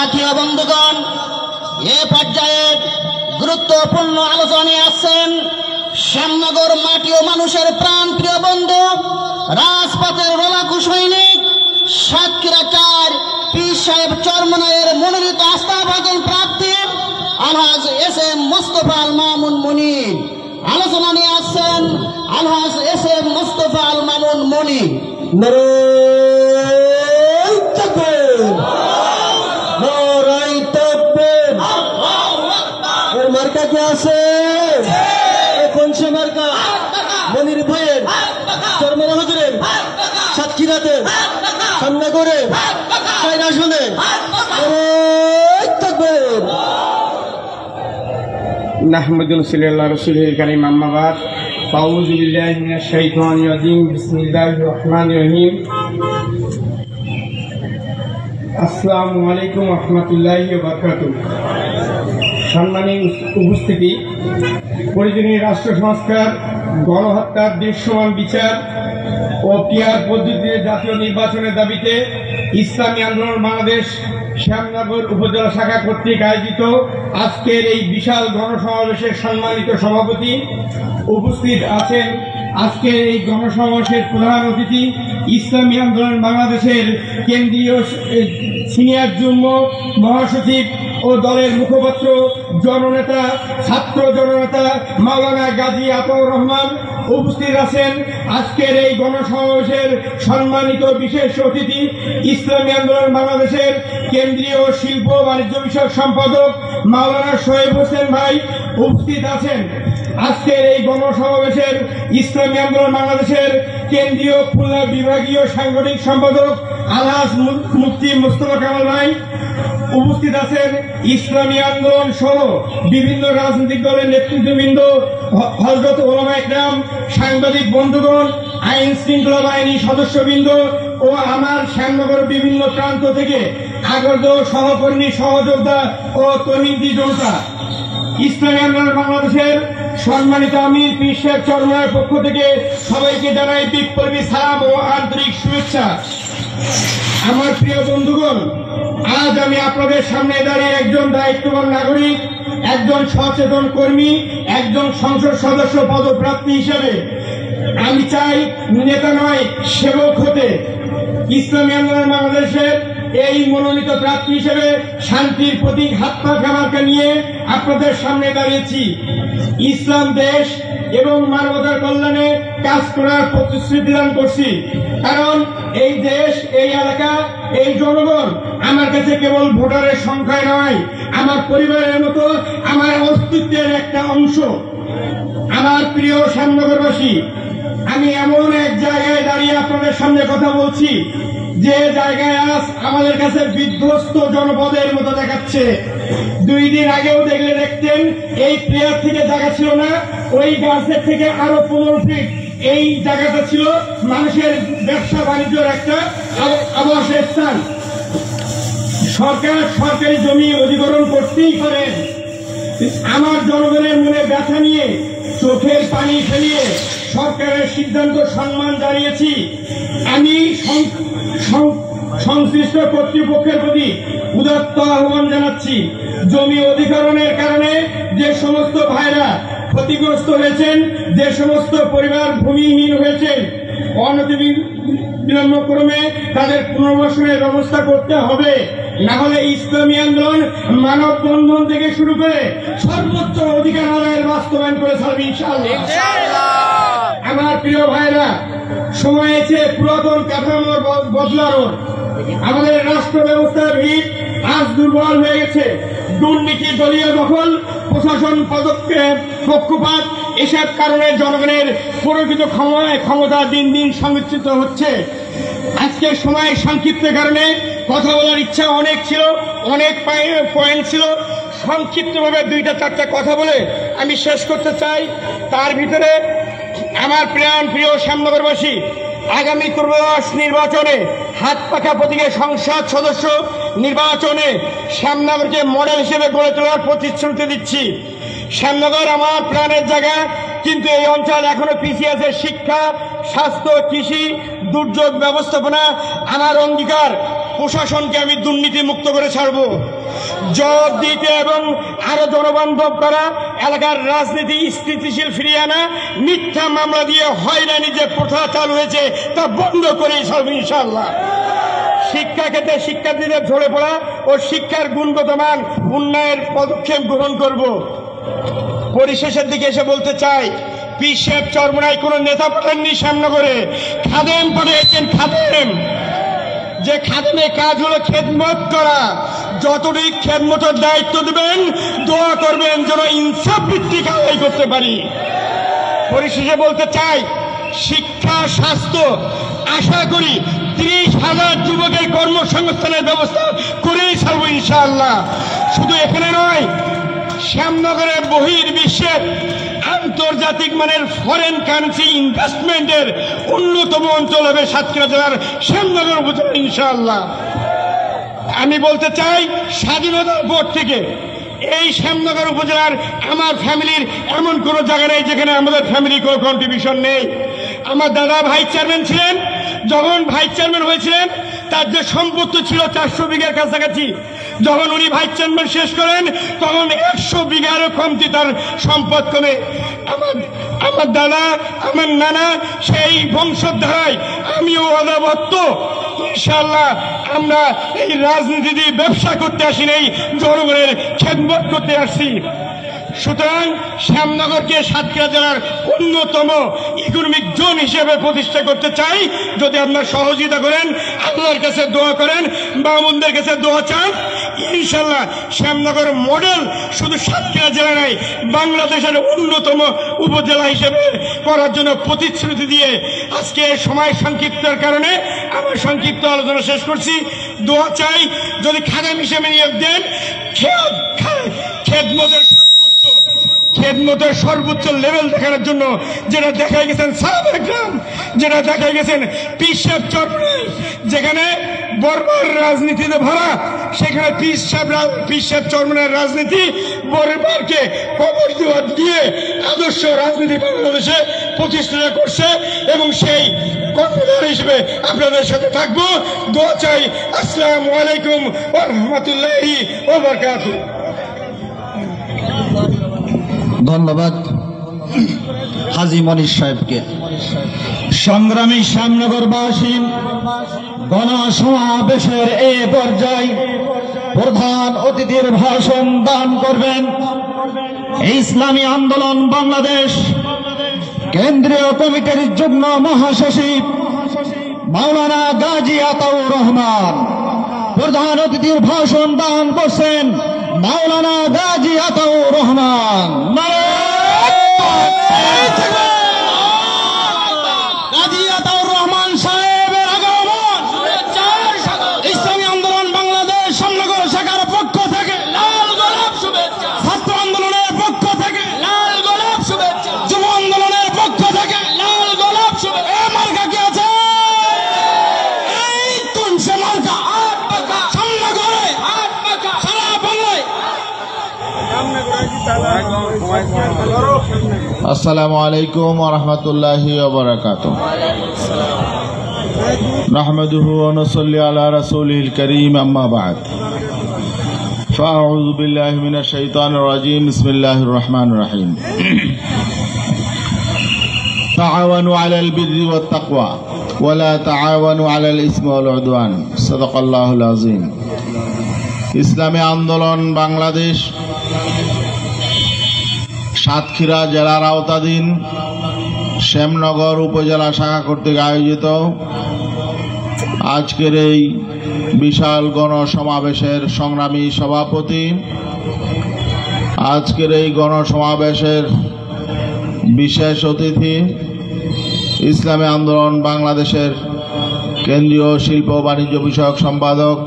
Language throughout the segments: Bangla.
সাথীয় বন্ধুগণ, এ পর্যায়ে গুরুত্বপূর্ণ আলোচনায় আসছেন শ্যামনগর মাটি ও মানুষের প্রাণ প্রিয় বন্ধু, রাজপথের রোলাকু সৈনিক, সাতক্ষীরা 4 পীর সাহেব চরমনায়ের মনোনীত আস্থাভাজন প্রার্থী আলহাজ এস এম মোস্তফা আল মামুন মনির। আলোচনা নিয়ে আসছেন আলহাজ এস এম মোস্তফা আল মামুন মনির। মার্কা কে আছে? কোন সে মার্কা? মনির ভাইয়ের, চরমনা হুজুরের, সাতক্ষীরাতে, শ্যামনগরে, 4 আসনে। নাহমাদুহু সাল্লাল্লাহু আলা রাসূলিল কারীম, আম্মা বাদ। আউযু বিল্লাহি মিনাশ শাইতানির রাজীম। বিসমিল্লাহির রহমানির রহিম। আসসালামু আলাইকুম ওয়া রাহমাতুল্লাহি ওয়া বারাকাতুহু। সম্মানিত উপস্থিতি, প্রয়োজনীয় রাষ্ট্র সংস্কার, গণহত্যার দৃশ্যমান বিচার ও পিয়ার পদ্ধতিতে জাতীয় নির্বাচনের দাবিতে ইসলামী আন্দোলন বাংলাদেশ শ্যামনগর উপজেলা শাখা কর্তৃক আয়োজিত আজকের এই বিশাল গণসমাবেশের সম্মানিত সভাপতি, উপস্থিত আছেন আজকের এই গণসমাবেশের প্রধান অতিথি ইসলামী আন্দোলন বাংলাদেশের কেন্দ্রীয় সিনিয়র যুগ্ম মহাসচিব ও দলের মুখপাত্র, জননেতা, ছাত্র জননেতা মাওলানা গাজী আতাউর রহমান। উপস্থিত আছেন আজকের এই গণসমাবেশের সম্মানিত বিশেষ অতিথি ইসলামী আন্দোলন বাংলাদেশের কেন্দ্রীয় শিল্প বাণিজ্য বিষয়ক সম্পাদক মাওলানা শোয়েব হোসেন ভাই। উপস্থিত আছেন আজকের এই গণসমাবেশের ইসলামী আন্দোলন বাংলাদেশের কেন্দ্রীয় খুলনা বিভাগীয় সাংগঠনিক সম্পাদক আলহাজ মুফতি মোস্তফা কামাল ভাই। উপস্থিত আছেন ইসলামী আন্দোলন সহ বিভিন্ন রাজনৈতিক দলের নেতৃত্ববৃন্দ, হযরত ওলামা ইকরাম, সাংবাদিক বন্ধুগণ, আইন শৃঙ্খলা বাহিনী সদস্যবৃন্দ ও আমার শ্যামনগর বিভিন্ন প্রান্ত থেকে আগত সহকর্মী, সহযোদ্ধা ও তরুণী জনতা। ইসলামী আন্দোলন বাংলাদেশের সম্মানিত আমির পীর সাহেব চরমনায়ের পক্ষ থেকে সবাইকে জানাই বিপ্লবী সালাম ও আন্তরিক শুভেচ্ছা। আমার প্রিয় বন্ধুগণ, আজ আমি আপনাদের সামনে দাঁড়িয়ে একজন দায়িত্ববান নাগরিক, একজন সচেতন কর্মী, একজন সংসদ সদস্য পদপ্রার্থী হিসেবে আমি চাই নেতা নয় সেবক হতে। ইসলামী আন্দোলন বাংলাদেশের এই মনোনীত প্রার্থী হিসেবে শান্তির প্রতীক হাত পা খামারকে নিয়ে আপনাদের সামনে দাঁড়িয়েছি। ইসলাম দেশ এবং মানবতার কল্যাণে কাজ করার প্রতিশ্রুতি দান করছি। কারণ এই দেশ, এই এলাকা, এই জনগণ আমার কাছে কেবল ভোটারের সংখ্যায় নয়, আমার পরিবারের মতো আমার অস্তিত্বের একটা অংশ। আমার প্রিয় শ্যামনগরবাসী, আমি এমন এক জায়গায় দাঁড়িয়ে আপনাদের সামনে কথা বলছি যে জায়গায় আজ আমাদের কাছে বিধ্বস্ত জনপদের মতো দেখাচ্ছে। 2 দিন আগেও দেখলে দেখতেন এই প্লেয়ার থেকে জায়গা ছিল না, ওই গাছের থেকে আরো 15 ফিট এই জায়গাটা ছিল মানুষের ব্যবসা বাণিজ্যের একটা আবাসের স্থান। সরকার সরকারি জমি অধিগ্রহণ করতেই পারেন। আমার জনগণের মনে ব্যথা নিয়ে, চোখের পানি ফেলিয়ে সরকারের সিদ্ধান্ত সম্মান জানিয়েছি। আমি সংশ্লিষ্ট কর্তৃপক্ষের প্রতি উদাত্ত আহ্বান জানাচ্ছি, জমি অধিগ্রহণের কারণে যে সমস্ত ভাইরা ক্ষতিগ্রস্ত হয়েছেন, যে সমস্ত পরিবার ভূমিহীন হয়েছেন, অনতিবিলম্ব ক্রমে তাদের পুনর্বাসনের ব্যবস্থা করতে হবে। না হলে ইসলামী আন্দোলন মানববন্ধন থেকে শুরু করে সর্বোচ্চ অধিকার আদায়ের বাস্তবায়ন করে ছাড়বে ইনশাআল্লাহ। আমার প্রিয় ভাইরা, সময় এসে পুরাতন কাঠামোর বদলানোর। আমাদের রাষ্ট্র ব্যবস্থার ভিত আজ দুর্বল হয়ে গেছে। দুর্নীতি, দলীয় দখল, প্রশাসন পদক্ষেপ, পক্ষপাত, এসব কারণে জনগণের প্রকৃত ক্ষমতা দিন দিন সংকুচিত হচ্ছে। আজকের সময় সংক্ষিপ্ত কারণে কথা বলার ইচ্ছা অনেক ছিল, অনেক পয়েন্ট ছিল। সংক্ষিপ্তভাবে 2-4টা কথা বলে আমি শেষ করতে চাই। তার ভিতরে আমার প্রিয় শ্যামনগরবাসী, আগামী ত্রয়োদশ নির্বাচনে হাত পাখা প্রতীকে সংসদ সদস্য নির্বাচনে শ্যামনগরকে মডেল হিসেবে গড়ে তোলার প্রতিশ্রুতি দিচ্ছি। শ্যামনগর আমার প্রাণের জায়গা, কিন্তু এই অঞ্চল এখনো পিছিয়ে আছে। শিক্ষা, স্বাস্থ্য, কৃষি, দুর্যোগ ব্যবস্থাপনা আমার অঙ্গীকার। প্রশাসনকে আমি দুর্নীতি মুক্ত করে ছাড়ব। জবাব দিতে এবং আরো জনবান্ধব করা, এলাকার রাজনীতি স্থিতিশীল ফিরিয়ে আনা, মিথ্যা মামলা দিয়ে হয়রানি যে প্রথা চালু হয়েছে তা বন্ধ করেই ছাড়ব ইনশাআল্লাহ। শিক্ষা ক্ষেত্রে শিক্ষার্থীদের ঝরে পড়া ও শিক্ষার গুণগত মান উন্নয়নের পদক্ষেপ গ্রহণ করব। পরিশেষের দিকে এসে বলতে চাই, পীর সাহেব চরমোনাই কোন নেতা পাঠাননি শ্যামনগরে, খাদেম পাঠিয়েছেন। খাদেম, যে খাদেমের কাজ হলো খেদমত করা। যতটুকু খেদমতের দায়িত্ব দেবেন, দোয়া করবেন যেন ইনসাফ ভিত্তিক আদায় করতে পারি। পরিশেষে বলতে চাই, শিক্ষা স্বাস্থ্য আশা করি 30,000 যুবকের কর্মসংস্থানের ব্যবস্থা করেই ছাড়ব ইনশাআল্লাহ। শুধু এখানে নয়, শ্যামনগরের বহির্বিশ্বের আন্তর্জাতিক মানের ফরেন কারেন্সি ইনভেস্টমেন্টের অন্যতম অঞ্চল হবে সাতক্ষীরা জেলার শ্যামনগর উপজেলা ইনশাআল্লাহ। আমি বলতে চাই, স্বাধীনতার পর থেকে এই শ্যামনগর উপজেলার আমার ফ্যামিলির এমন কোন জায়গা নেই যেখানে আমাদের ফ্যামিলি কোনো কন্ট্রিবিউশন নেই। আমার দাদা ভাইস চেয়ারম্যান ছিলেন, যখন ভাইস চেয়ারম্যান হয়েছিলেন তার যে সম্পত্তি ছিল 400 বিঘার কাছাকাছি, যখন উনি ভাইস চেয়ারম্যান শেষ করেন তখন 100 বিঘারও কমতি তার সম্পদ কমে। আমার দাদা, আমার নানা, সেই বংশধারায় আমিও অনাবত্ত। ইনশাআল্লাহ আমরা এই রাজনীতি দিয়ে ব্যবসা করতে আসি নাই, জনগণের খেদমত করতে আসছি। সুতরাং শ্যামনগরকে সাতক্ষীরা জেলার অন্যতম ইকোনমিক জোন হিসেবে প্রতিষ্ঠা করতে চাই। যদি আপনারা সহযোগিতা করেন, আল্লাহর কাছে দোয়া করেন, বামুনদের কাছে দোয়া চান, ইনশাআল্লাহ শ্যামনগর মডেল শুধু সাতক্ষীরা জেলা নয়, বাংলাদেশের অন্যতম উপজেলা হিসেবে করার জন্য প্রতিশ্রুতি দিয়ে আজকে সময় সংক্ষিপ্তের কারণে আমার সংক্ষিপ্ত আলোচনা শেষ করছি। দোয়া চাই, যদি খাদেম হিসেবে নিয়োগ দেন, খেদমতের সর্বোচ্চ লেভেল দেখানোর জন্য, যেটা দেখাই গেছেন সাহাবায়ে কেরাম, যেটা দেখাই গেছেন পীর সাহেব চরমোনাই, যেখানে বর্বর রাজনীতিতে ভরা, সেখানে পীর সাহেব চরমোনাইয়ের রাজনীতি বর্বরকে কবর দিয়ে আদর্শ রাজনীতি বাংলাদেশে প্রতিষ্ঠা করছে এবং সেই কর্মধার হিসেবে আপনাদের সাথে থাকবো। দোয়া চাই। আসসালামু আলাইকুম ওয়া রাহমাতুল্লাহি ওয়া বারাকাতুহু। ধন্যবাদ হাজী মনির সাহেবকে। সংগ্রামী শ্যামনগরবাসী, গণসমাবেশের এ পর্যায়ে প্রধান অতিথির ভাষণ দান করবেন ইসলামী আন্দোলন বাংলাদেশ কেন্দ্রীয় কমিটির যুগ্ম মহাসচিব মাওলানা গাজী আতাউর রহমান। প্রধান অতিথির ভাষণ দান করছেন মাওলানা গাজী আতাউর রহমান। গাজী আতাউর রহমান সাহেবের আগমন ইসলামী আন্দোলন বাংলাদেশ শ্যামনগর শাখার পক্ষ থেকে লাল গোলাপ শুভেচ্ছা, ছাত্র আন্দোলনের পক্ষ থেকে লাল গোলাপ শুভেচ্ছা, যুব আন্দোলনের পক্ষ থেকে লাল গোলাপ শুভেচ্ছা। এ মার্কা কি আছে? এই কোন সে মার্কা? শ্যামনগরে সারা বাংলায়। আসসালামু আলাইকুম ওয়া রাহমাতুল্লাহি ওয়া বারাকাতুহু। নাহমাদুহু ওয়া নুসাল্লি আলা রাসূলিল কারীম, আম্মা বা'দ। ফাআউযু বিল্লাহি মিনাশ শাইতানির রাজীম। বিসমিল্লাহির রাহমানির রাহিম। তাআওয়ানু আলাল বিররি ওয়াত তাকওয়া ওয়া লা তাআওয়ানু আলাল ইসমি ওয়াল উদওয়ান। সাদাকাল্লাহুল আযীম। ইসলামী আন্দোলন বাংলাদেশ সাতক্ষীরা জেলার আওতাধীন শ্যামনগর উপজেলা শাখা কর্তৃক আয়োজিত আজকের এই বিশাল গণসমাবেশের সংগ্রামী সভাপতি, আজকের এই গণসমাবেশের বিশেষ অতিথি, ইসলামী আন্দোলন বাংলাদেশের কেন্দ্রীয় শিল্প ও বাণিজ্য বিষয়ক সম্পাদক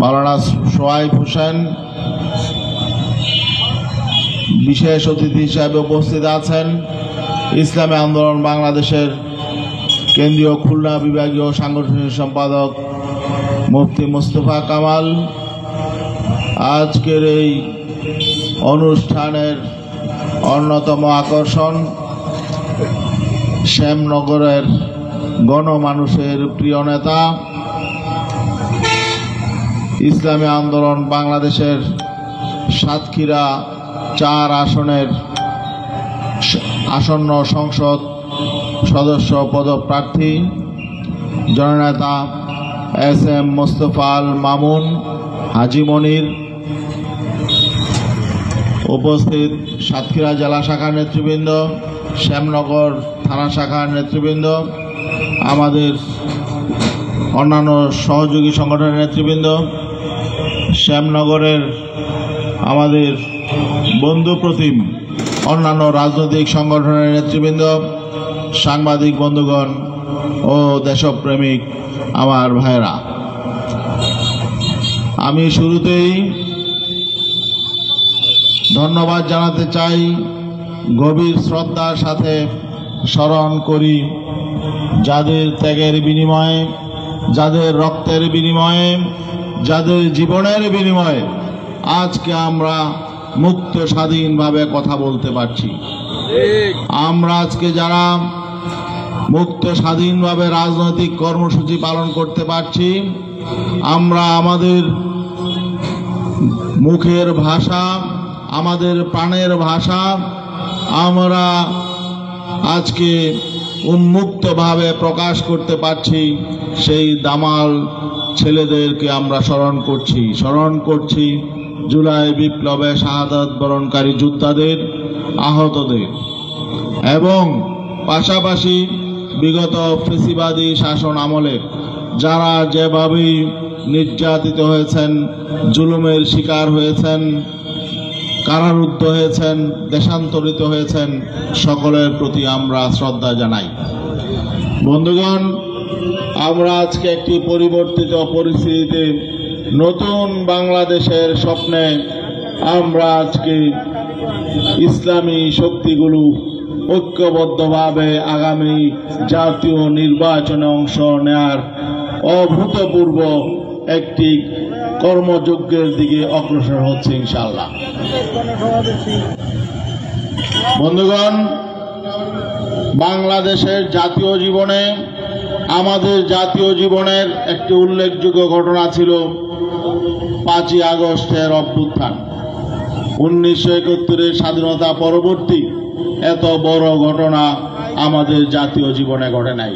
মাওলানা সোহাইব হোসেন, বিশেষ অতিথি হিসাবে উপস্থিত আছেন ইসলামী আন্দোলন বাংলাদেশের কেন্দ্রীয় খুলনা বিভাগীয় সাংগঠনিক সম্পাদক মুফতি মুস্তফা কামাল। আজকের এই অনুষ্ঠানের অন্যতম আকর্ষণ শ্যামনগরের গণমানুষের প্রিয় নেতা ইসলামী আন্দোলন বাংলাদেশের সাতক্ষীরা 4 আসনের আসন্ন সংসদ সদস্য পদপ্রার্থী জননেতা SM মোস্তফা আল মামুন হাজী মনির, উপস্থিত সাতক্ষীরা জেলা শাখার নেতৃবৃন্দ, শ্যামনগর থানা শাখার নেতৃবৃন্দ, আমাদের অন্যান্য সহযোগী সংগঠনের নেতৃবৃন্দ, শ্যামনগরের আমাদের বন্ধু প্রতিম অন্যান্য রাজনৈতিক সংগঠনের নেতৃবৃন্দ, সাংবাদিক বন্ধুগণ ও দেশপ্রেমিক আমার ভাইরা, আমি শুরুতেই ধন্যবাদ জানাতে চাই, গভীর শ্রদ্ধার সাথে স্মরণ করি যাদের ত্যাগের বিনিময়ে, যাদের রক্তের বিনিময়ে, যাদের জীবনের বিনিময়ে আজকে আমরা মুক্ত স্বাধীনভাবে কথা বলতে পারছি। আমরা আজকে যারা মুক্ত স্বাধীনভাবে রাজনৈতিক কর্মসূচি পালন করতে পারছি, আমরা আমাদের মুখের ভাষা, আমাদের প্রাণের ভাষা আমরা আজকে উন্মুক্তভাবে প্রকাশ করতে পারছি। সেই দামাল ছেলেদেরকে আমরা স্মরণ করছি জুলাই বিপ্লবে শাহাদাত বরণকারী যোদ্ধাদের, আহতদের, এবং পাশাপাশি বিগত ফেসিবাদী শাসন আমলে যারা যেভাবে নির্যাতিত হয়েছেন, জুলুমের শিকার হয়েছেন, কারারুদ্ধ হয়েছেন, দেশান্তরিত হয়েছেন, সকলের প্রতি আমরা শ্রদ্ধা জানাই। বন্ধুগণ, আমরা আজকে একটি পরিবর্তিত পরিস্থিতিতে নতুন বাংলাদেশের স্বপ্নে আমরা আজকে ইসলামী শক্তিগুলো ঐক্যবদ্ধভাবে আগামী জাতীয় নির্বাচনে অংশ নেয়ার অভূতপূর্ব একটি কর্মযজ্ঞের দিকে অগ্রসর হচ্ছে ইনশাআল্লাহ। বন্ধুগণ, বাংলাদেশের জাতীয় জীবনে, আমাদের জাতীয় জীবনের একটি উল্লেখযোগ্য ঘটনা ছিল 5ই আগস্টের অভ্যুত্থান। 1971 স্বাধীনতা পরবর্তী এত বড় ঘটনা আমাদের জাতীয় জীবনে ঘটে নাই।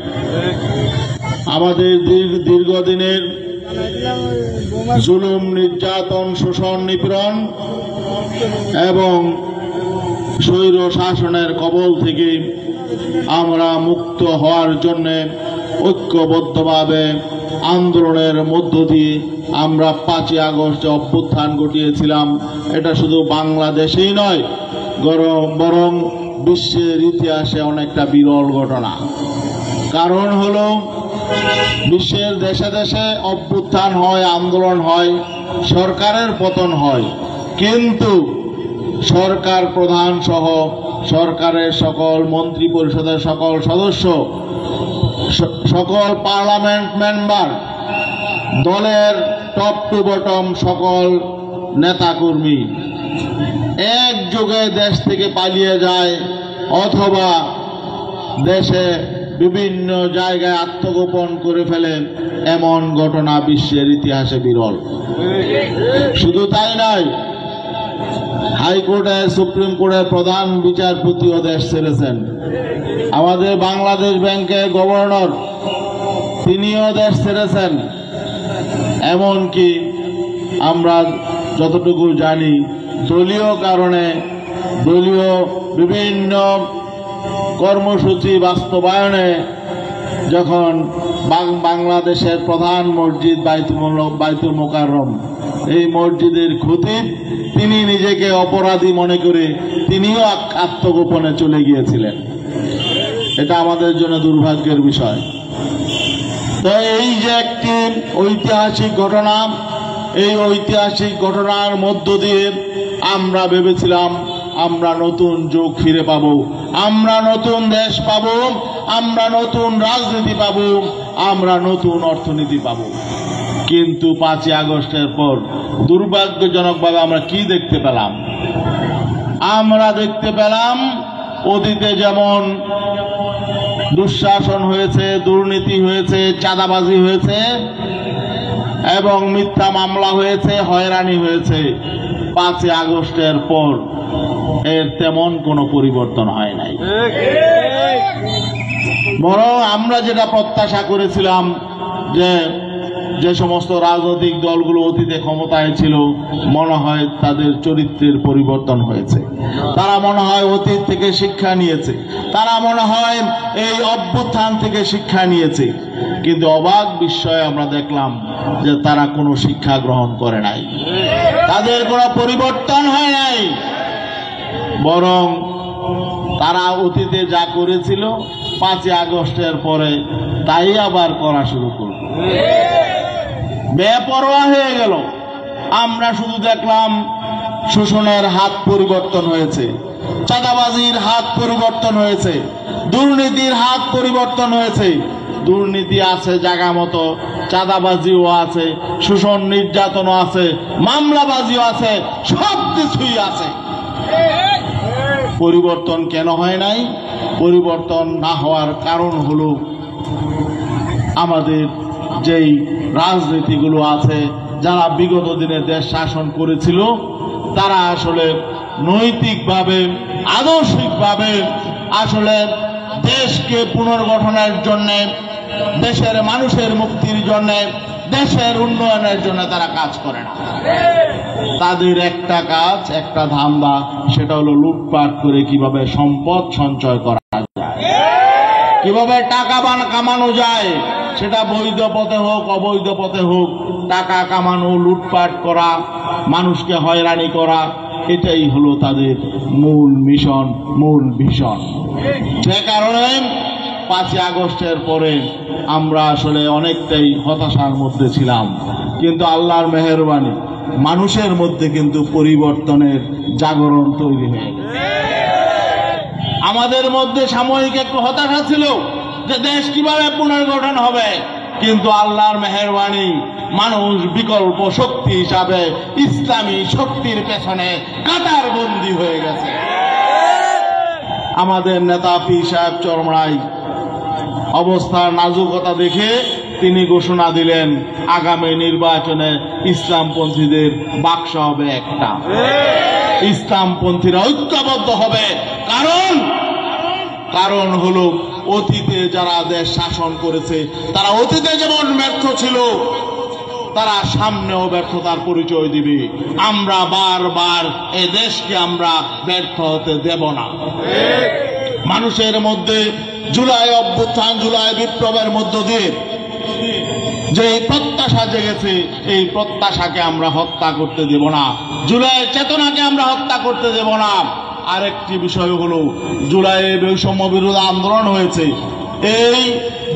আমাদের দীর্ঘদিনের জুলুম, নির্যাতন, শোষণ, নিপীড়ন এবং স্বৈর শাসনের কবল থেকে আমরা মুক্ত হওয়ার জন্য ঐক্যবদ্ধভাবে আন্দোলনের মধ্য দিয়ে আমরা 5ই আগস্টে অভ্যুত্থান ঘটিয়েছিলাম। এটা শুধু বাংলাদেশেই নয়, বরং বিশ্বের ইতিহাসে অনেকটা বিরল ঘটনা। কারণ হলো, বিশ্বের দেশে দেশে অভ্যুত্থান হয়, আন্দোলন হয়, সরকারের পতন হয়, কিন্তু সরকার প্রধান সহ সরকারের সকল মন্ত্রী পরিষদের সকল সদস্য, সকল পার্লামেন্ট মেম্বার, দলের টপ টু বটম সকল নেতাকর্মী একযোগে দেশ থেকে পালিয়ে যায় অথবা দেশে বিভিন্ন জায়গায় আত্মগোপন করে ফেলেন। এমন ঘটনা বিশ্বের ইতিহাসে বিরল। শুধু তাই নয়, হাইকোর্টে, সুপ্রিম কোর্টের প্রধান বিচারপতিও দেশ ছেড়েছেন। আমাদের বাংলাদেশ ব্যাংকের গভর্নর, তিনিও দেশ ছেড়েছেন। এমনকি আমরা যতটুকু জানি, দলীয় কারণে, দলীয় বিভিন্ন কর্মসূচি বাস্তবায়নে যখন বাংলাদেশের প্রধান মসজিদ বাইতুল মোকাররম, এই মসজিদের খতিব, তিনি নিজেকে অপরাধী মনে করে তিনিও আত্মগোপনে চলে গিয়েছিলেন। এটা আমাদের জন্য দুর্ভাগ্যের বিষয়। তো এই যে একটি ঐতিহাসিক ঘটনা, এই ঐতিহাসিক ঘটনার মধ্য দিয়ে আমরা ভেবেছিলাম আমরা নতুন যুগ ফিরে পাব, আমরা নতুন দেশ পাব, আমরা নতুন রাজনীতি পাব, আমরা নতুন অর্থনীতি পাব। কিন্তু 5ই আগস্টের পর দুর্ভাগ্যজনকভাবে আমরা কি দেখতে পেলাম? আমরা দেখতে পেলাম অতীতে যেমন দুঃশাসন হয়েছে, দুর্নীতি হয়েছে, চাঁদাবাজি হয়েছে, এবং মিথ্যা মামলা হয়েছে, হয়রানি হয়েছে। 5ই আগস্টের পর এর তেমন কোনো পরিবর্তন হয় নাই। বরং আমরা যেটা প্রত্যাশা করেছিলাম যে সমস্ত রাজনৈতিক দলগুলো অতীতে ক্ষমতায় ছিল, মনে হয় তাদের চরিত্রের পরিবর্তন হয়েছে। তারা মনে হয় অতীত থেকে শিক্ষা নিয়েছে, তারা মনে হয় এই অভ্যুত্থান থেকে শিক্ষা নিয়েছে। কিন্তু অবাক বিস্ময়ে আমরা দেখলাম যে তারা কোনো শিক্ষা গ্রহণ করে নাই, তাদের কোনো পরিবর্তন হয় নাই। বরং তারা অতীতে যা করেছিল 5ই আগস্টের পরে তাই আবার করা শুরু করল। বেপরোয়া হয়ে গেল। আমরা শুধু দেখলাম শোষণের হাত পরিবর্তন হয়েছে, চাঁদাবাজির হাত পরিবর্তন হয়েছে, দুর্নীতির হাত পরিবর্তন হয়েছে। দুর্নীতি আছে জায়গা মতো, চাঁদাবাজিও আছে, শোষণ নির্যাতনও আছে, মামলাবাজিও আছে, সব কিছুই আছে। পরিবর্তন কেন হয় নাই? পরিবর্তন না হওয়ার কারণ হলো আমাদের যেই রাজনীতিগুলো আছে, যারা বিগত দিনে দেশ শাসন করেছিল, তারা আসলে নৈতিকভাবে, আদর্শিকভাবে আসলে দেশকে পুনর্গঠনের জন্য, দেশের মানুষের মুক্তির জন্য, দেশের উন্নয়নের জন্য তারা কাজ করে না। তাদের একটা কাজ, একটা ধান্দা, সেটা হলো লুটপাট করে কিভাবে সম্পদ সঞ্চয় করা যায়, কিভাবে টাকা কামানো যায়, সেটা বৈধ পথে হোক অবৈধ পথে হোক, টাকা কামানো, লুটপাট করা, মানুষকে হয়রানি করা, এটাই হলো তাদের মূল মিশন, মূল ভিশন। যে কারণে 5ই আগস্টের পরে আমরা আসলে অনেকটাই হতাশার মধ্যে ছিলাম। কিন্তু আল্লাহর মেহেরবানি, মানুষের মধ্যে কিন্তু পরিবর্তনের জাগরণ তৈরি হয়ে গেছে। আমাদের মধ্যে সাময়িক একটু হতাশা ছিল যে দেশ কিভাবে পুনর্গঠন হবে, কিন্তু আল্লাহর মেহেরবানি মানুষ বিকল্প শক্তি হিসাবে ইসলামী শক্তির পেছনে কাতার বন্দী হয়ে গেছে। আমাদের নেতা পীর সাহেব চরমরাই অবস্থার নাজুকতা দেখে তিনি ঘোষণা দিলেন, আগামী নির্বাচনে ইসলামপন্থীদের বাক্স হবে একটা, ইসলামপন্থীরা ঐক্যবদ্ধ হবে। কারণ হলো অতীতে যারা দেশ শাসন করেছে, তারা অতীতে যেমন ব্যর্থ ছিল, তারা সামনেও ব্যর্থতার পরিচয় দিবে। আমরা বারবার এ দেশকে আমরা ব্যর্থ হতে দেব না। মানুষের মধ্যে জুলাই অভ্যুত্থান, জুলাই বিপ্লবের মধ্য দিয়ে যে প্রত্যাশা জেগেছে, এই প্রত্যাশাকে আমরা হত্যা করতে দেব না, জুলাইয়ের চেতনাকে আমরা হত্যা করতে দেব না। আরেকটি বিষয় হলো, জুলাইয়ে বৈষম্য বিরোধী আন্দোলন হয়েছে। এই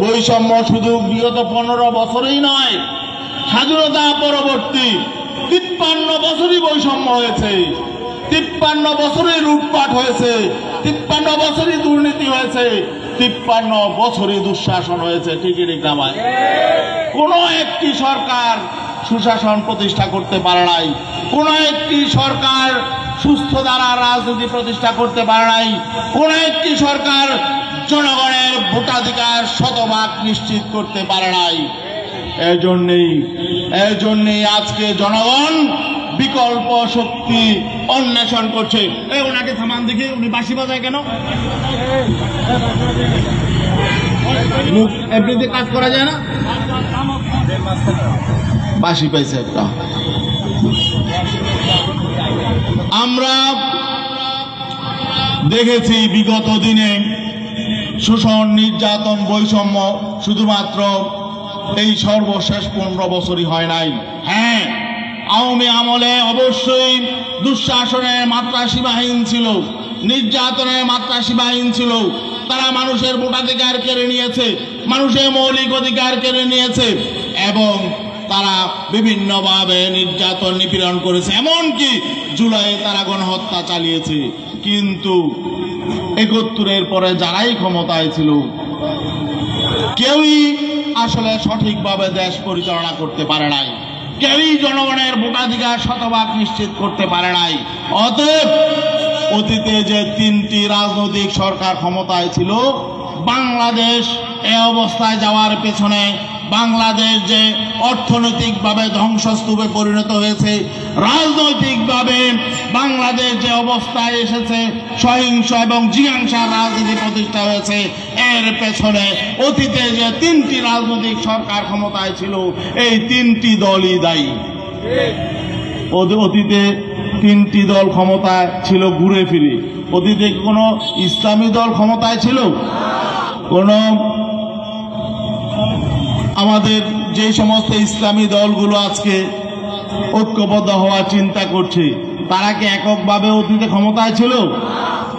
বৈষম্য শুধু বিগত 15 বছরেই নয়, স্বাধীনতা পরবর্তী 53 বছরই বৈষম্য হয়েছে, 53 বছরই লুটপাট হয়েছে, 53 বছরই দুর্নীতি হয়েছে, 53 বছরই দুঃশাসন হয়েছে। ঠিকই ঠিক না ভাই? কোন একটি সরকার সুশাসন প্রতিষ্ঠা করতে পারে নাই, কোন একটি সরকার সুস্থ ধারা রাজনীতি প্রতিষ্ঠা করতে পারে নাই, কোন একটি সরকার জনগণের ভোটাধিকার শতভাগ নিশ্চিত করতে পারে নাই। এজন্যই আজকে জনগণ বিকল্প শক্তি অন্বেষণ করছে। ওনাকে থামান দেখে, উনি বাঁশি বাজায় কেন? এমনিতে কাজ করা যায় না? বাঁশি পাইছে একটা। আমরা দেখেছি বিগত দিনে শোষণ, নির্যাতন, বৈষম্য শুধুমাত্র এই সর্বশেষ 15 বছরই হয় নাই। হ্যাঁ, আওয়ামী আমলে অবশ্যই দুঃশাসনের মাত্রা সীমাহীন ছিল, নির্যাতনের মাত্রা সীমাহীন ছিল। তারা মানুষের ভোটাধিকার কেড়ে নিয়েছে, মানুষের মৌলিক অধিকার কেড়ে নিয়েছে, এবং তারা বিভিন্নভাবে নির্যাতন, নিপীড়ন করেছে। এমনকি জুলাইয়ে তারা গণহত্যা চালিয়েছে। কিন্তু 71-এর পরে যারাই ক্ষমতায় ছিল, কেউই আসলে সঠিকভাবে দেশ পরিচালনা করতে পারে নাই, কেউই জনগণের ভোটাধিকার শতভাগ নিশ্চিত করতে পারে নাই। অতএব অতীতে যে 3টি রাজনৈতিক সরকার ক্ষমতায় ছিল, বাংলাদেশ এ অবস্থায় যাওয়ার পেছনে বাংলাদেশ যে অর্থনৈতিকভাবে ধ্বংসস্তূপে পরিণত হয়েছে, রাজনৈতিকভাবে বাংলাদেশ যে অবস্থায় এসেছে, সহিংস এবং জিহাংসার রাজনীতি প্রতিষ্ঠা হয়েছে, এর পেছনে অতীতে যে 3টি রাজনৈতিক সরকার ক্ষমতায় ছিল, এই 3টি দলই দায়ী। অতীতে 3টি দল ক্ষমতায় ছিল ঘুরে ফিরে। অতীতে কোনো ইসলামী দল ক্ষমতায় ছিল? কোন আমাদের যে সমস্ত ইসলামী দলগুলো আজকে ঐক্যবদ্ধ হওয়ার চিন্তা করছে, তারা কি এককভাবে অতীতে ক্ষমতায় ছিল?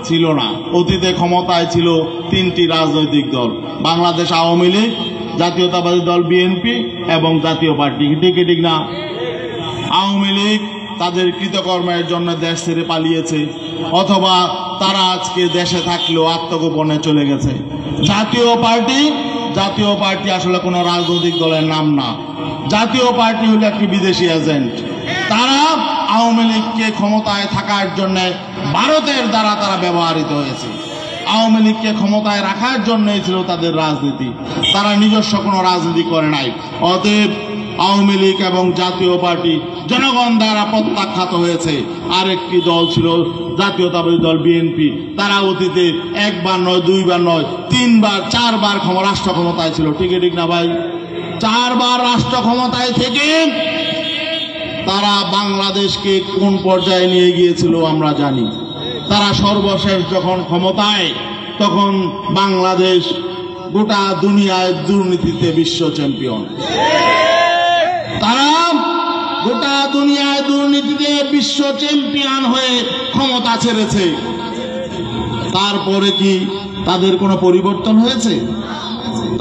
ছিল না। অতীতে ক্ষমতায় ছিল 3টি রাজনৈতিক দল, বাংলাদেশ আওয়ামী লীগ, জাতীয়তাবাদী দল বিএনপি এবং জাতীয় পার্টি। ঠিক না? আওয়ামী লীগ তাদের কৃতকর্মের জন্য দেশ ছেড়ে পালিয়েছে, অথবা তারা আজকে দেশে থাকলেও আত্মগোপনে চলে গেছে। জাতীয় পার্টি আসলে কোনো রাজনৈতিক দলের নাম না। জাতীয় পার্টি হলো একটি বিদেশি এজেন্ট। তারা আওয়ামী লীগকে ক্ষমতায় থাকার জন্য ভারতের দ্বারা তারা ব্যবহৃত হয়েছে। আওয়ামী লীগকে ক্ষমতায় রাখার জন্যই ছিল তাদের রাজনীতি, তারা নিজস্ব কোনো রাজনীতি করে নাই। অতএব আওয়ামী লীগ এবং জাতীয় পার্টি জনগণ দ্বারা প্রত্যাখ্যাত হয়েছে। আরেকটি দল ছিল জাতীয়তাবাদী দল বিএনপি, তারা অতীতে 1 বার নয়, 2 বার নয়, 3 বার 4 বার রাষ্ট্র ক্ষমতায় ছিল। ঠিক না ভাই? 4 বার রাষ্ট্র ক্ষমতায় থেকে তারা বাংলাদেশকে কোন পর্যায়ে নিয়ে গিয়েছিল আমরা জানি। তারা সর্বশেষ যখন ক্ষমতায়, তখন বাংলাদেশ গোটা দুনিয়ায় দুর্নীতিতে বিশ্ব চ্যাম্পিয়ন। তারা গোটা দুনিয়ায় দুর্নীতিতে বিশ্ব চ্যাম্পিয়ন হয়ে ক্ষমতা ছেড়েছে। তারপরে কি তাদের কোনো পরিবর্তন হয়েছে?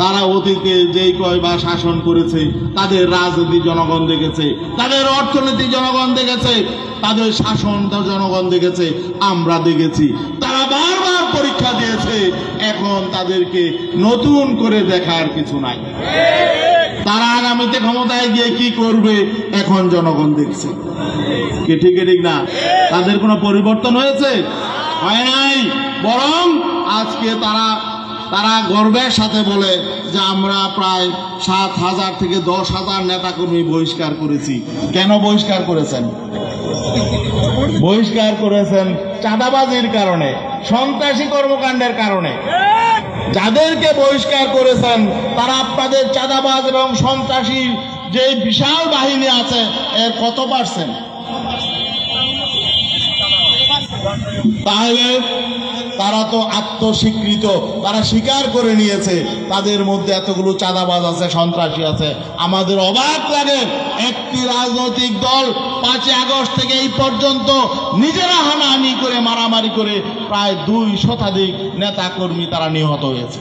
তারা অতীতে যেই কয়বার শাসন করেছে, তাদের রাজনীতি জনগণ দেখেছে, তাদের অর্থনীতি জনগণ দেখেছে, তাদের শাসন জনগণ দেখেছে, আমরা দেখেছি। তারা বারবার পরীক্ষা দিয়েছে, এখন তাদেরকে নতুন করে দেখার কিছু নাই। তারা আগামীতে ক্ষমতায় গিয়ে কি করবে এখন জনগণ দেখছে। কি ঠিক না? তাদের কোনো পরিবর্তন হয়েছে? হয় নাই। বরং আজকে তারা গর্বের সাথে বলে যে আমরা প্রায় 7,000 থেকে 10,000 নেতাকর্মী বহিষ্কার করেছি। কেন বহিষ্কার করেছেন? বহিষ্কার করেছেন চাঁদাবাজির কারণে, সন্ত্রাসী কর্মকাণ্ডের কারণে। যাদেরকে বহিষ্কার করেছেন তারা আপনাদের চাঁদাবাজ এবং সন্ত্রাসী যে বিশাল বাহিনী আছে এর কত %? তাহলে তারা তো আত্মস্বীকৃত, তারা স্বীকার করে নিয়েছে তাদের মধ্যে এতগুলো চাঁদাবাজ আছে, সন্ত্রাসী আছে। আমাদের অবাক লাগে, একটি রাজনৈতিক দল 5 আগস্ট থেকে এই পর্যন্ত নিজেরা হানাহানি করে, মারামারি করে প্রায় 2 শতাধিক নেতাকর্মী তারা নিহত হয়েছে।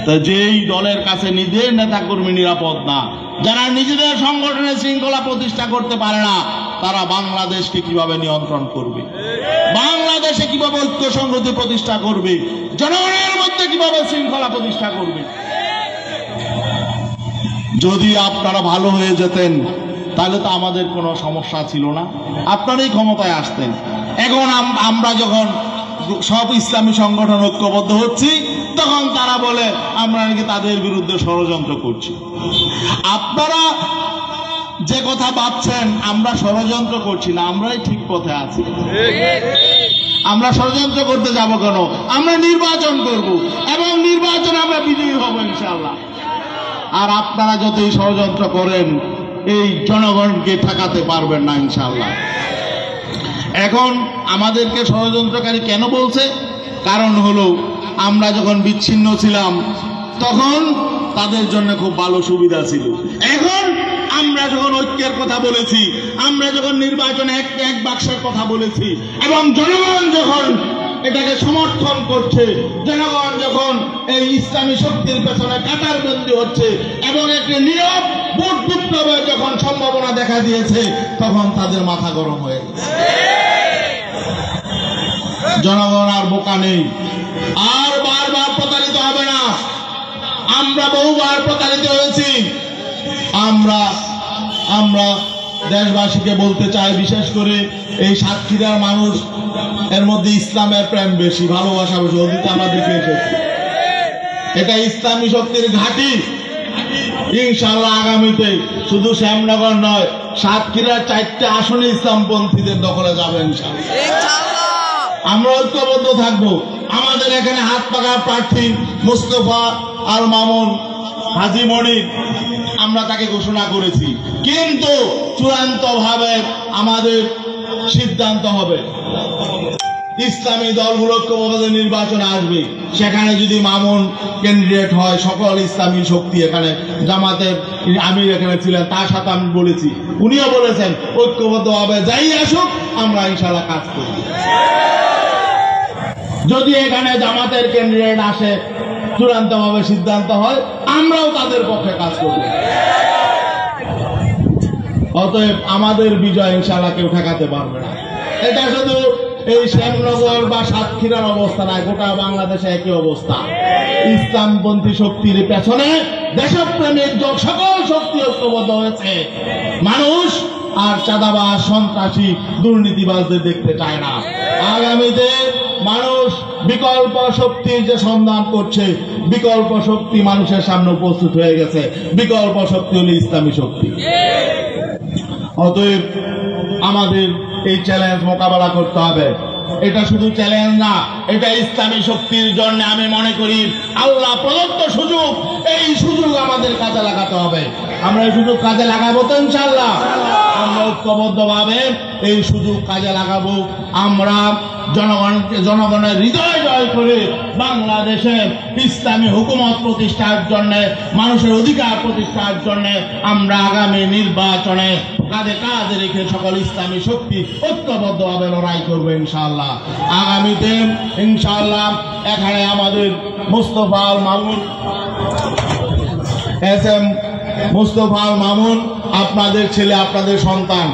তো যেই দলের কাছে নিজের নেতাকর্মী নিরাপদ না, যারা নিজেদের সংগঠনের শৃঙ্খলা প্রতিষ্ঠা করতে পারে না, তারা বাংলাদেশকে কিভাবে নিয়ন্ত্রণ করবে? বাংলাদেশে কিভাবে ঐক্য সংহতি প্রতিষ্ঠা করবে? জনগণের মধ্যে কিভাবে শৃঙ্খলা প্রতিষ্ঠা করবে? যদি আপনারা ভালো হয়ে যেতেন তাহলে তো আমাদের কোনো সমস্যা ছিল না, আপনারাই ক্ষমতায় আসতেন। এখন আমরা যখন সব ইসলামী সংগঠন ঐক্যবদ্ধ হচ্ছি, তখন তারা বলে আমরা নাকি তাদের বিরুদ্ধে ষড়যন্ত্র করছি। আপনারা যে কথা ভাবছেন আমরা ষড়যন্ত্র করছি না, আমরাই ঠিক পথে আছি। আমরা ষড়যন্ত্র করতে যাব কেন? আমরা নির্বাচন করব এবং নির্বাচনে আমরা বিজয়ী হব ইনশাআল্লাহ। আর আপনারা যতই ষড়যন্ত্র করেন এই জনগণকে ঠেকাতে পারবেন না ইনশাআল্লাহ। এখন আমাদেরকে ষড়যন্ত্রকারী কেন বলছে? কারণ হলো আমরা যখন বিচ্ছিন্ন ছিলাম তখন তাদের জন্য খুব ভালো সুবিধা ছিল। এখন আমরা যখন ঐক্যের কথা বলেছি, আমরা যখন নির্বাচনে এক বাক্সের কথা বলেছি এবং জনগণ যখন এটাকে সমর্থন করছে, জনগণ যখন এই ইসলামী শক্তির পেছনে কাতারবন্দি হচ্ছে এবং একটি নীরব ভোট বিপ্লবের যখন সম্ভাবনা দেখা দিয়েছে, তখন তাদের মাথা গরম হয়ে গেছে। জনগণ আর বোকা নেই, আর বারবার প্রতারিত হবে না। আমরা বহুবার প্রতারিত হয়েছি। আমরা দেশবাসীকে বলতে চাই, বিশেষ করে এই সাতক্ষীরার মানুষ, এর মধ্যে ইসলামের প্রেম বেশি, ভালোবাসা বেশি। অতীতে আমরা দেখে এসেছি এটা ইসলামী শক্তির ঘাঁটি। ইনশাআল্লাহ আগামীতে শুধু শ্যামনগর নয়, সাতক্ষীরার 4টে আসনে ইসলামপন্থীদের দখলে যাবে ইনশাআল্লাহ। আমরা ঐক্যবদ্ধ থাকবো। আমাদের এখানে হাত পাকা প্রার্থী মোস্তফা আল মামুন হাজী মনির, আমরা তাকে ঘোষণা করেছি, কিন্তু চূড়ান্তভাবে আমাদের সিদ্ধান্ত হবে ইসলামী দলগুলো ঐক্যবদ্ধ নির্বাচনে আসবে। সেখানে যদি মামুন ক্যান্ডিডেট হয়, সকল ইসলামী শক্তি এখানে জামাতের আমির এখানে ছিলেন, তার সাথে আমি বলেছি, উনিও বলেছেন ঐক্যবদ্ধভাবে যাই আসুক আমরা ইনশাআল্লাহ কাজ করি। যদি এখানে জামাতের ক্যান্ডিডেট আসে, চূড়ান্তভাবে সিদ্ধান্ত হয়, আমরাও তাদের পক্ষে কাজ করব। অতএব আমাদের বিজয় ইনশাআল্লাহ কেউ ঠেকাতে পারবে না। এটা শুধু এই শ্যামনগর বা সাতক্ষীরার অবস্থা নয়, গোটা বাংলাদেশে একই অবস্থা। ইসলামপন্থী শক্তির পেছনে দেশপ্রেমিক সকল শক্তি ঐক্যবদ্ধ হয়েছে। মানুষ আর চাঁদাবাজ, সন্ত্রাসী, দুর্নীতিবাজদের দেখতে চায় না। আগামীতে মানুষ বিকল্প শক্তির যে সন্ধান করছে, বিকল্প শক্তি মানুষের সামনে উপস্থিত হয়ে গেছে। বিকল্প শক্তি হল ইসলামী শক্তি। অতএব আমাদের এই চ্যালেঞ্জ মোকাবেলা করতে হবে। এটা শুধু চ্যালেঞ্জ না, এটা ইসলামী শক্তির জন্য আমি মনে করি আল্লাহ প্রদত্ত সুযোগ। এই সুযোগ আমাদের কাজে লাগাতে হবে। আমরা এই সুযোগ কাজে লাগাবো তো ইনশাআল্লাহ। আমরা ঐক্যবদ্ধভাবে এই সুযোগ কাজে লাগাবো। আমরা জনগণের হৃদয় জয় করে বাংলাদেশের ইসলামী হুকুমত প্রতিষ্ঠার জন্য, মানুষের অধিকার প্রতিষ্ঠার জন্য আমরা আগামী নির্বাচনে কাঁধে কাঁধ রেখে সকল ইসলামী শক্তি ঐক্যবদ্ধভাবে লড়াই করবো ইনশাআল্লাহ। আগামীতে ইনশাআল্লাহ এখানে আমাদের মোস্তফা আল মামুন, SM মোস্তফা আল মামুন আপনাদের ছেলে, আপনাদের সন্তান।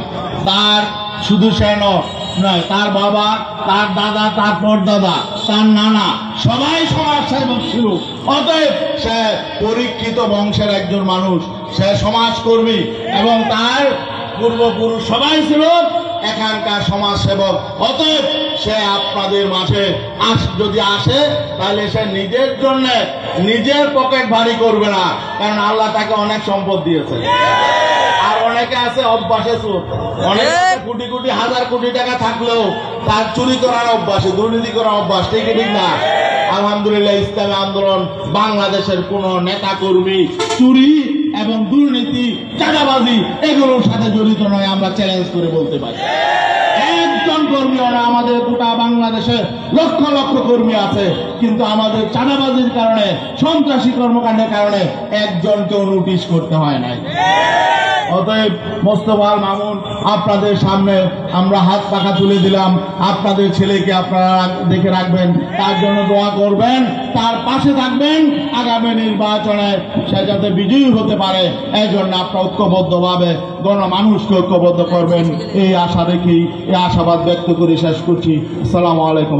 তার শুধু সে নয়, তার বাবা, তার দাদা, তার পরদাদা, তার নানা সবাই সমাজসেবক ছিল। অতএব সে পরীক্ষিত বংশের একজন মানুষ, সে সমাজকর্মী এবং তার পূর্বপুরুষ সবাই ছিল এখানকার সমাজসেবক। অতএব সে আপনাদের মাঝে যদি আসে, তাহলে সে নিজের জন্য নিজের পকেট ভারী করবে না, কারণ আল্লাহ তাকে অনেক সম্পদ দিয়েছে। আর অনেকে আছে অভ্যাসে চোর, অনেকে কোটি কোটি হাজার কোটি টাকা থাকলেও তার চুরি করার অভ্যাসে, দুর্নীতি করার অভ্যাস, ঠিক না? আলহামদুলিল্লাহ ইসলামী আন্দোলন বাংলাদেশের কোন নেতা কর্মী চুরি এবং দুর্নীতি, চাঁদাবাজি এগুলোর সাথে জড়িত নয়, আমরা চ্যালেঞ্জ করে বলতে পারি। একজন কর্মীও না, আমাদের গোটা বাংলাদেশে লক্ষ লক্ষ কর্মী আছে, কিন্তু আমাদের চাঁদাবাজির কারণে, সন্ত্রাসী কর্মকাণ্ডের কারণে একজনকেও নোটিশ করতে হয় নাই। অতএব মোস্তফা আল মামুন আপনাদের সামনে আমরা হাত পাখা তুলে দিলাম। আপনাদের ছেলেকে আপনারা দেখে রাখবেন, তার জন্য দোয়া করবেন, তার পাশে থাকবেন। আগামী নির্বাচনে সে যাতে বিজয়ী হতে পারে, এই জন্য আপনারা ঐক্যবদ্ধভাবে গণমানুষকে ঐক্যবদ্ধ করবেন, এই আশা রেখেই, এই আশাবাদ ব্যক্ত করে শেষ করছি। আসসালামু আলাইকুম।